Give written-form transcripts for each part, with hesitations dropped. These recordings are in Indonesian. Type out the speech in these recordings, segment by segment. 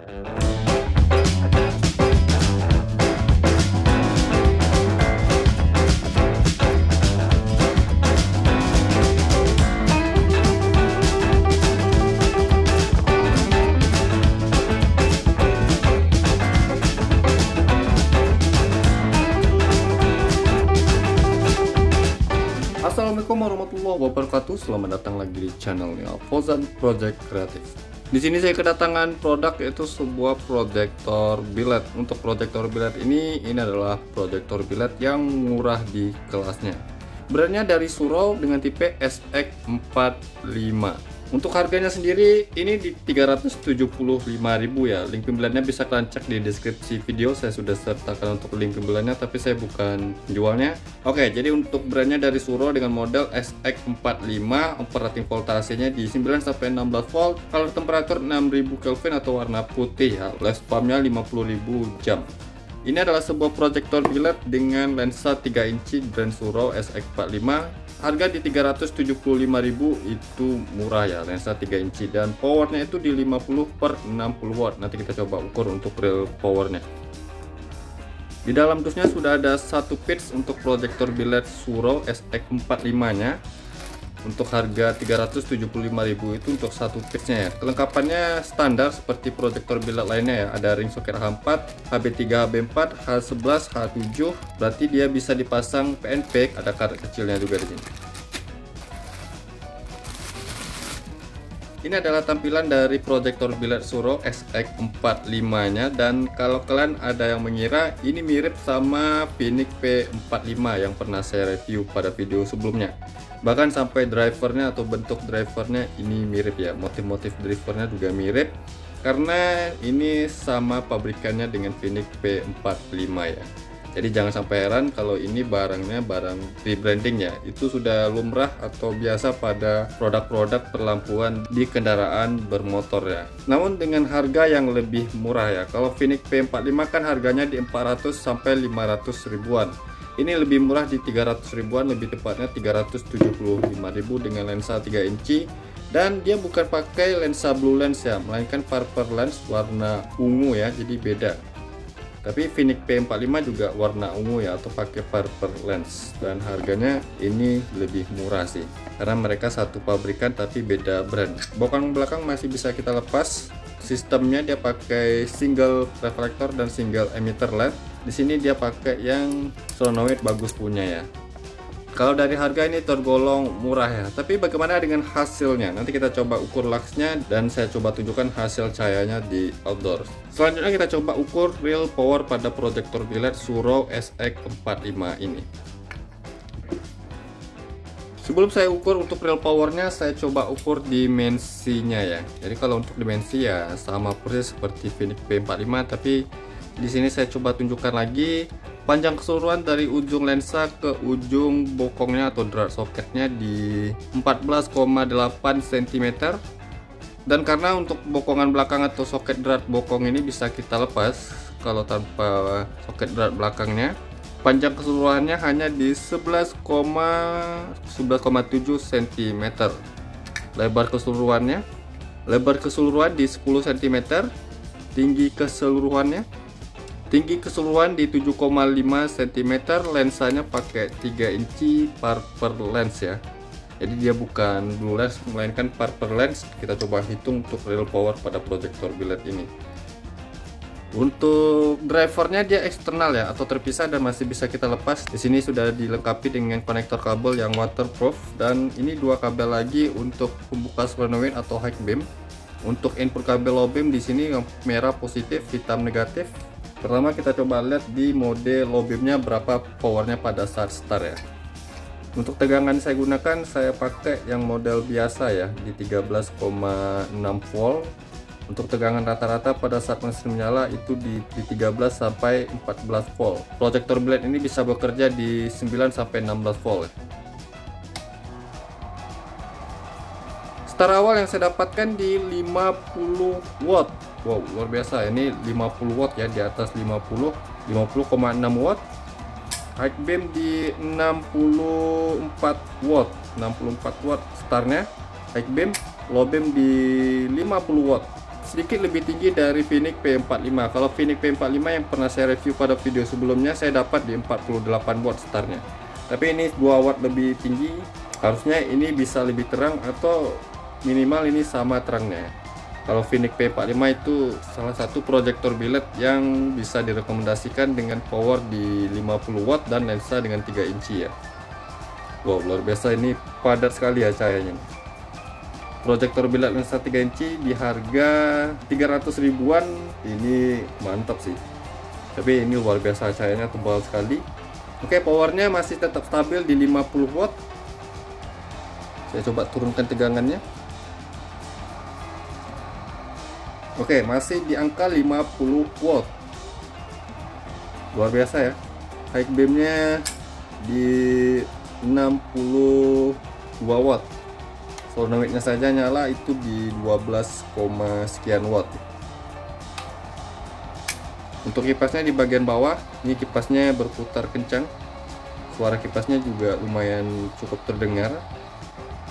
Assalamualaikum warahmatullahi wabarakatuh. Selamat datang lagi di channelnya Fauzan Project Kreatif. Di sini saya kedatangan produk, yaitu sebuah proyektor biled. Untuk proyektor biled ini adalah proyektor biled yang murah di kelasnya. Brandnya dari Suro dengan tipe SX45. Untuk harganya sendiri ini di 375.000 ya. Link pembeliannya bisa kalian cek di deskripsi video. Saya sudah sertakan untuk link pembeliannya, tapi saya bukan penjualnya. Oke, jadi untuk brandnya dari Suro dengan model SX45, operating voltasenya di 9-16 volt, color temperatur 6000 Kelvin atau warna putih ya. Lifespan-nya 50.000 jam. Ini adalah sebuah proyektor biled dengan lensa 3 inci brand Suro SX45. Harga di 375.000 itu murah ya, lensa 3 inci, dan powernya itu di 50/60 watt. Nanti kita coba ukur untuk real powernya. Di dalam dusnya sudah ada satu piece untuk proyektor biled Suro SX45 nya. Untuk harga 375.000 itu untuk satu piece-nya ya. Kelengkapannya standar seperti proyektor biled lainnya ya. Ada ring soket H4, HB3, HB4, H11, H7. Berarti dia bisa dipasang PNP, ada karet kecilnya juga di sini. Ini adalah tampilan dari proyektor biled Suro SX45-nya, dan kalau kalian ada yang mengira ini mirip sama Phoenix P45 yang pernah saya review pada video sebelumnya. Bahkan sampai drivernya atau bentuk drivernya ini mirip ya, motif-motif drivernya juga mirip karena ini sama pabrikannya dengan Phoenix P45 ya. Jadi jangan sampai heran kalau ini barangnya barang rebranding ya. Itu sudah lumrah atau biasa pada produk-produk perlampuan di kendaraan bermotor ya. Namun dengan harga yang lebih murah ya. Kalau Phoenix P45 kan harganya di 400 sampai 500 ribuan. Ini lebih murah di 300 ribuan, lebih tepatnya 375.000 dengan lensa 3 inci. Dan dia bukan pakai lensa blue lens ya, melainkan purple lens warna ungu ya, jadi beda. Tapi Phoenix P45 juga warna ungu ya, atau pakai purple lens, dan harganya ini lebih murah sih karena mereka satu pabrikan tapi beda brand. Bokong belakang masih bisa kita lepas. Sistemnya dia pakai single reflektor dan single emitter LED. Di sini dia pakai yang solenoid bagus punya ya. Kalau dari harga ini tergolong murah ya, tapi bagaimana dengan hasilnya? Nanti kita coba ukur luxnya dan saya coba tunjukkan hasil cahayanya di outdoor. Selanjutnya kita coba ukur real power pada proyektor biled Suro SX45 ini. Sebelum saya ukur untuk real powernya, saya coba ukur dimensinya ya. Jadi kalau untuk dimensi ya sama persis seperti Phoenix P45, tapi di sini saya coba tunjukkan lagi. Panjang keseluruhan dari ujung lensa ke ujung bokongnya atau drat soketnya di 14,8 cm. Dan karena untuk bokongan belakang atau soket drat bokong ini bisa kita lepas kalau tanpa soket drat belakangnya, panjang keseluruhannya hanya di 11,7 cm. Lebar keseluruhan di 10 cm. Tinggi keseluruhan di 7,5 cm. Lensanya pakai 3 inci purple lens ya. Jadi dia bukan blue lens melainkan purple lens. Kita coba hitung untuk real power pada proyektor biled ini. Untuk drivernya dia eksternal ya, atau terpisah dan masih bisa kita lepas. Di sini sudah dilengkapi dengan konektor kabel yang waterproof, dan ini dua kabel lagi untuk pembuka solenoid atau high beam. Untuk input kabel low beam di sini yang merah positif, hitam negatif. Pertama kita coba lihat di mode low beamnya berapa powernya pada saat start ya. Untuk tegangan saya gunakan, saya pakai yang model biasa ya, di 13,6 volt. Untuk tegangan rata-rata pada saat mesin menyala itu di 13 sampai 14 volt. Proyektor biled ini bisa bekerja di 9 sampai 16 volt. Start awal yang saya dapatkan di 50 watt. Wow, luar biasa. Ini 50 watt ya, di atas 50, 50,6 watt. High beam di 64 watt, 64 watt startnya high beam. Low beam di 50 watt. sedikit lebih tinggi dari Phoenix P45. Kalau Phoenix P45 yang pernah saya review pada video sebelumnya, saya dapat di 48 watt startnya. Tapi ini 2 watt lebih tinggi, harusnya ini bisa lebih terang atau minimal ini sama terangnya. Kalau Phoenix P45 itu salah satu proyektor biled yang bisa direkomendasikan dengan power di 50 watt dan lensa dengan 3 inci ya. Wow, luar biasa, ini padat sekali ya cahayanya. Proyektor biled lensa 3 inci di harga 300 ribuan, ini mantap sih. Tapi ini luar biasa, cahayanya tebal sekali. Oke, powernya masih tetap stabil di 50 watt. Saya coba turunkan tegangannya. Oke, masih di angka 50 watt. Luar biasa ya. High beamnya di 62 watt. Solenoidnya saja nyala itu di 12, sekian watt. Untuk kipasnya di bagian bawah, ini kipasnya berputar kencang. Suara kipasnya juga lumayan cukup terdengar.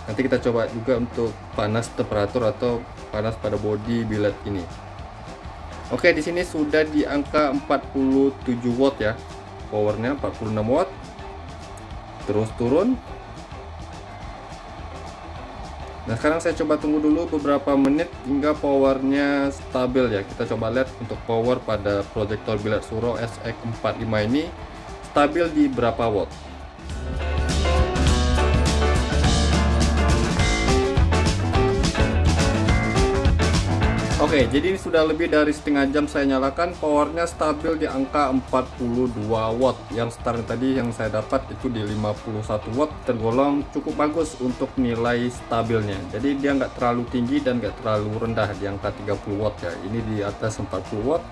Nanti kita coba juga untuk panas temperatur atau panas pada bodi biled ini. Oke, di sini sudah di angka 47 watt ya. Powernya 46 watt. Terus turun. Nah, sekarang saya coba tunggu dulu beberapa menit hingga powernya stabil ya. Kita coba lihat untuk power pada proyektor biled Suro SX45 ini stabil di berapa watt. Oke, jadi ini sudah lebih dari setengah jam saya nyalakan, powernya stabil di angka 42 watt. Yang start tadi yang saya dapat itu di 51 watt, tergolong cukup bagus untuk nilai stabilnya. Jadi dia nggak terlalu tinggi dan nggak terlalu rendah di angka 30 watt ya. Ini di atas 40 watt.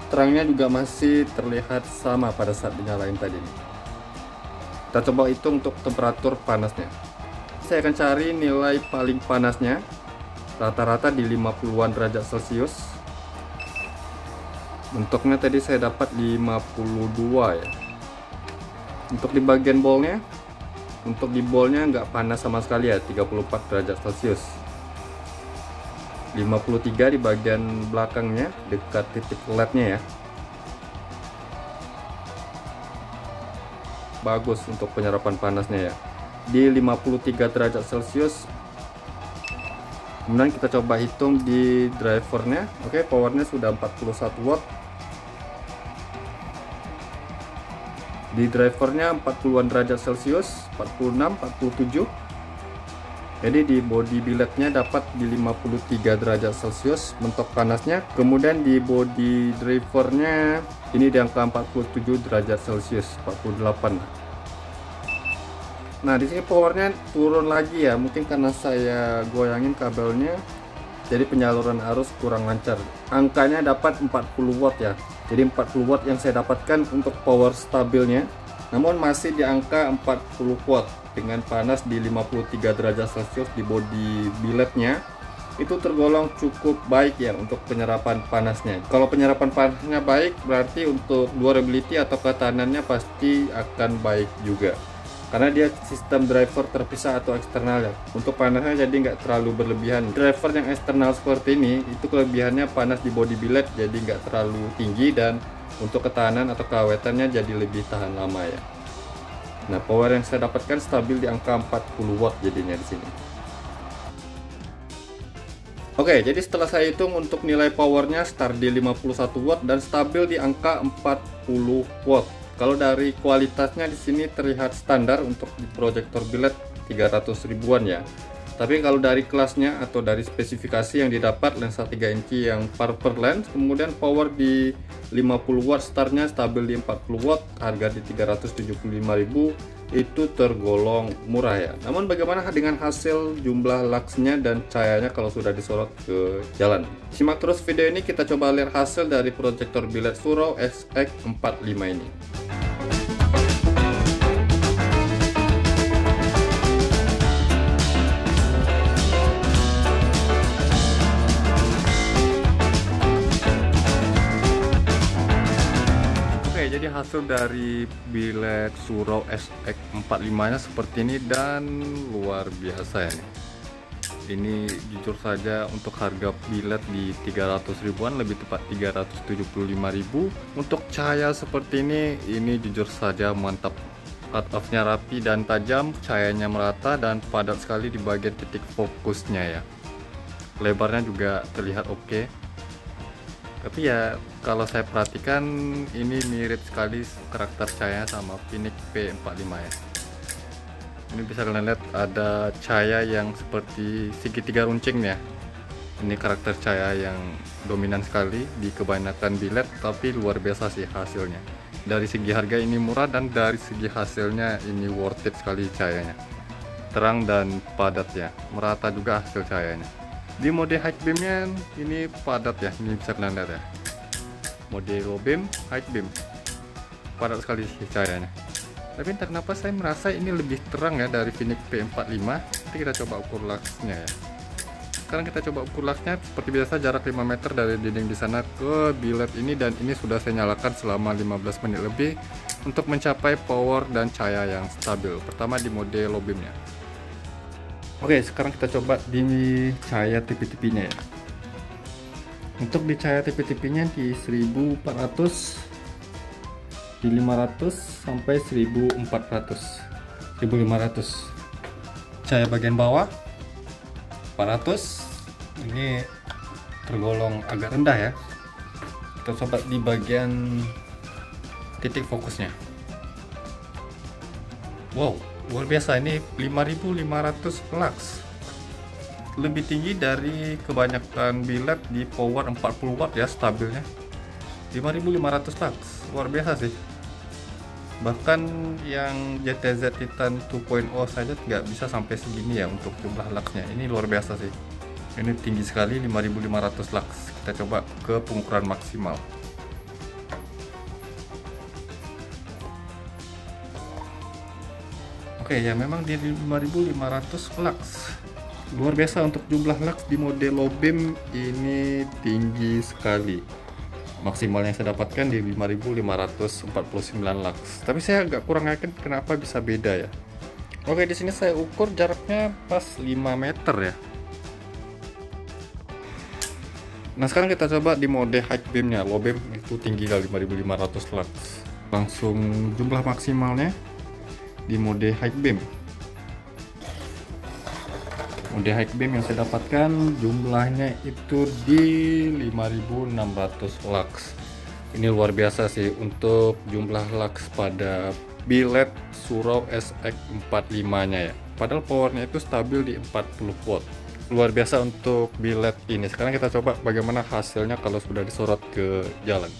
Terangnya juga masih terlihat sama pada saat dinyalain tadi. Kita coba hitung untuk temperatur panasnya. Saya akan cari nilai paling panasnya. Rata-rata di 50-an derajat Celcius. Bentuknya tadi saya dapat 52 ya. Untuk di bagian bolnya, untuk di bolnya nggak panas sama sekali ya, 34 derajat Celcius. 53 di bagian belakangnya, dekat titik LED-nya ya. Bagus untuk penyerapan panasnya ya. Di 53 derajat Celcius. Kemudian kita coba hitung di drivernya. Oke, powernya sudah 41 watt. Di drivernya 40-an derajat Celcius, 46, 47. Jadi di body billednya dapat di 53 derajat Celcius mentok panasnya. Kemudian di body drivernya ini di angka 47 derajat Celcius, 48. Nah, di sini powernya turun lagi ya, mungkin karena saya goyangin kabelnya, jadi penyaluran arus kurang lancar. Angkanya dapat 40 watt ya, jadi 40 watt yang saya dapatkan untuk power stabilnya. Namun masih di angka 40 watt dengan panas di 53 derajat Celcius di bodi billednya. Itu tergolong cukup baik ya untuk penyerapan panasnya. Kalau penyerapan panasnya baik, berarti untuk durability atau ketahanannya pasti akan baik juga. Karena dia sistem driver terpisah atau eksternal ya. Untuk panasnya jadi nggak terlalu berlebihan. Driver yang eksternal seperti ini itu kelebihannya panas di body biled jadi nggak terlalu tinggi, dan untuk ketahanan atau keawetannya jadi lebih tahan lama ya. Nah, power yang saya dapatkan stabil di angka 40 watt jadinya di sini. Oke, jadi setelah saya hitung untuk nilai powernya start di 51 watt dan stabil di angka 40 watt. Kalau dari kualitasnya di sini terlihat standar untuk di proyektor biled 300 ribuan ya. Tapi kalau dari kelasnya atau dari spesifikasi yang didapat, lensa 3 inci yang Parker lens, kemudian power di 50 watt, startnya stabil di 40 watt, harga di 375.000, itu tergolong murah ya. Namun bagaimana dengan hasil jumlah luxnya dan cahayanya kalau sudah disorot ke jalan? Simak terus video ini, kita coba lihat hasil dari proyektor biled Suro SX45 ini. Jadi hasil dari biled Suro SX45 nya seperti ini dan luar biasa ya nih. Ini jujur saja untuk harga billet di 300 ribuan, lebih tepat 375.000. Untuk cahaya seperti ini jujur saja mantap. Cut off-nya rapi dan tajam, cahayanya merata dan padat sekali di bagian titik fokusnya ya. Lebarnya juga terlihat oke. Tapi ya kalau saya perhatikan ini mirip sekali karakter cahaya sama Phoenix P45 ya. Ini bisa kalian lihat ada cahaya yang seperti segitiga runcing ya. Ini karakter cahaya yang dominan sekali di kebanyakan billet, tapi luar biasa sih hasilnya. Dari segi harga ini murah dan dari segi hasilnya ini worth it sekali cahayanya. Terang dan padat ya, merata juga hasil cahayanya. Di mode high beamnya ini padat ya, ini bisa kalian lihat ya. Mode low beam, high beam, padat sekali sih cahayanya. Tapi entah kenapa saya merasa ini lebih terang ya dari Phoenix P45. Nanti kita coba ukur luxnya ya. Sekarang kita coba ukur luxnya seperti biasa, jarak 5 meter dari dinding di sana ke billet ini, dan ini sudah saya nyalakan selama 15 menit lebih untuk mencapai power dan cahaya yang stabil. Pertama di mode low beamnya. Oke, sekarang kita coba di cahaya tipi-tipinya ya. Untuk di cahaya tipi-tipinya di 1400, di 500 sampai 1400, 1500. Cahaya bagian bawah 400, ini tergolong agak rendah ya. Kita coba di bagian titik fokusnya. Wow, luar biasa, ini 5500 lux, lebih tinggi dari kebanyakan billet di power 40 watt ya stabilnya. 5500 lux, luar biasa sih. Bahkan yang JTZ Titan 2.0 saja nggak bisa sampai segini ya untuk jumlah luxnya. Ini luar biasa sih, ini tinggi sekali, 5500 lux. Kita coba ke pengukuran maksimal. Oke ya, memang di 5500 lux, luar biasa. Untuk jumlah lux di mode low beam ini tinggi sekali. Maksimal yang saya dapatkan di 5549 lux. Tapi saya agak kurang yakin kenapa bisa beda ya. Oke, di sini saya ukur jaraknya pas 5 meter ya. Nah, sekarang kita coba di mode high beamnya. Low beam itu tinggi kali 5500 lux. Langsung jumlah maksimalnya di mode high beam. Mode high beam yang saya dapatkan jumlahnya itu di 5600 lux. Ini luar biasa sih untuk jumlah lux pada billet Suro SX45 nya ya. Padahal powernya itu stabil di 40 watt. Luar biasa untuk billet ini. Sekarang kita coba bagaimana hasilnya kalau sudah disorot ke jalan.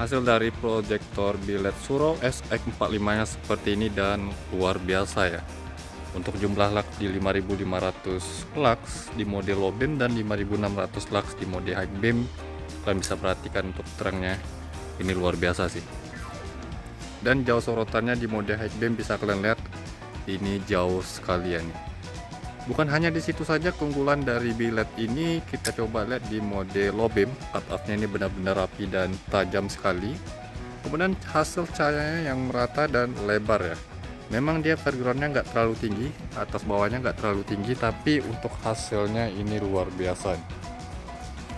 Hasil dari proyektor billet Suro SX45 nya seperti ini dan luar biasa ya. Untuk jumlah lux di 5500 lux di mode low beam dan 5600 lux di mode high beam. Kalian bisa perhatikan untuk terangnya, ini luar biasa sih. Dan jauh sorotannya di mode high beam bisa kalian lihat, ini jauh sekali ya nih. Bukan hanya di situ saja keunggulan dari billet ini, kita coba lihat di mode low beam. Cut off-nya ini benar-benar rapi dan tajam sekali. Kemudian hasil cahayanya yang merata dan lebar ya. Memang dia backgroundnya nggak terlalu tinggi, atas bawahnya nggak terlalu tinggi, tapi untuk hasilnya ini luar biasa.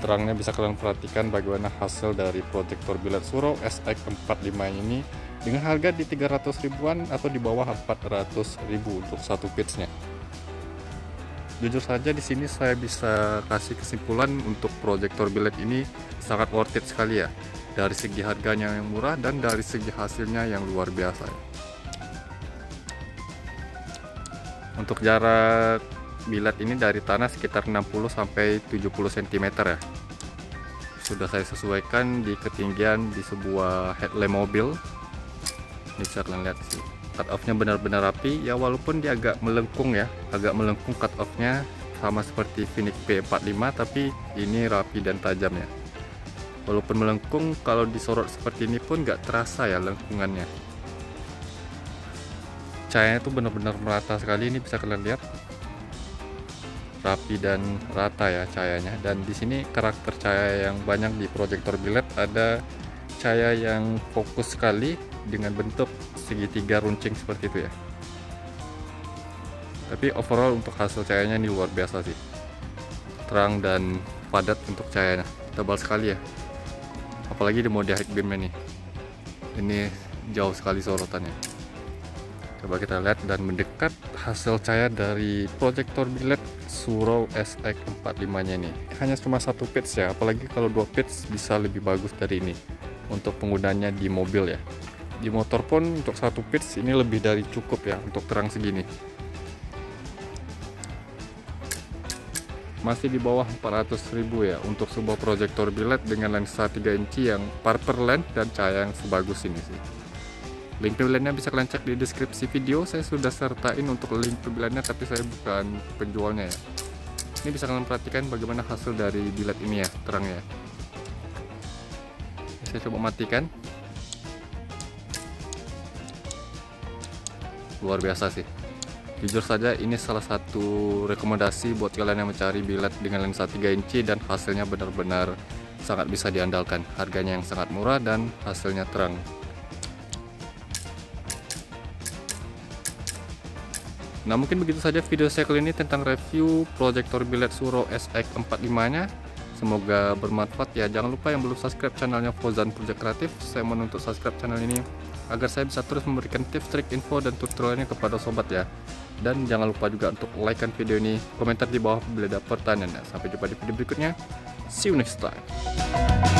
Terangnya bisa kalian perhatikan bagaimana hasil dari proyektor billet Suro SX45 ini dengan harga di 300 ribuan atau di bawah 400 ribu untuk satu piece-nya. Jujur saja di sini saya bisa kasih kesimpulan untuk proyektor billet ini sangat worth it sekali ya. Dari segi harganya yang murah dan dari segi hasilnya yang luar biasa. Untuk jarak billet ini dari tanah sekitar 60 sampai 70 cm ya. Sudah saya sesuaikan di ketinggian di sebuah headlamp mobil. Ini bisa kalian lihat sih. Cut off-nya benar-benar rapi ya, walaupun dia agak melengkung ya, agak melengkung cut off-nya sama seperti Phoenix P45, tapi ini rapi dan tajam ya. Walaupun melengkung, kalau disorot seperti ini pun nggak terasa ya lengkungannya. Cahayanya itu benar-benar merata sekali, ini bisa kalian lihat. rapi dan rata ya cahayanya. Dan di sini karakter cahaya yang banyak di proyektor biled, ada cahaya yang fokus sekali dengan bentuk segitiga runcing seperti itu ya. Tapi overall untuk hasil cahayanya ini luar biasa sih, terang dan padat untuk cahayanya, tebal sekali ya, apalagi di mode high beam nih, ini jauh sekali sorotannya. Coba kita lihat dan mendekat hasil cahaya dari proyektor biled Suro SX45 nya ini. Hanya cuma satu pitch ya, apalagi kalau dua pitch bisa lebih bagus dari ini untuk penggunanya di mobil ya. Di motor pun untuk satu pitch ini lebih dari cukup ya untuk terang segini. Masih di bawah 400.000 ya untuk sebuah proyektor biled dengan lensa 3 inci yang Parker lens dan cahaya yang sebagus ini sih. Link pembeliannya bisa kalian cek di deskripsi video. Saya sudah sertain untuk link pembeliannya, tapi saya bukan penjualnya ya. Ini bisa kalian perhatikan bagaimana hasil dari biled ini ya, terangnya. Saya coba matikan. Luar biasa sih. Jujur saja ini salah satu rekomendasi buat kalian yang mencari biled dengan lensa 3 inci dan hasilnya benar-benar sangat bisa diandalkan. Harganya yang sangat murah dan hasilnya terang. Nah, mungkin begitu saja video saya kali ini tentang review proyektor biled Suro SX45 nya. Semoga bermanfaat ya. Jangan lupa yang belum subscribe channelnya Fauzan Project Kreatif, saya mohon untuk subscribe channel ini agar saya bisa terus memberikan tips, trik, info, dan tutorialnya kepada sobat ya. Dan jangan lupa juga untuk like video ini, komentar di bawah bila ada pertanyaan. Sampai jumpa di video berikutnya. See you next time.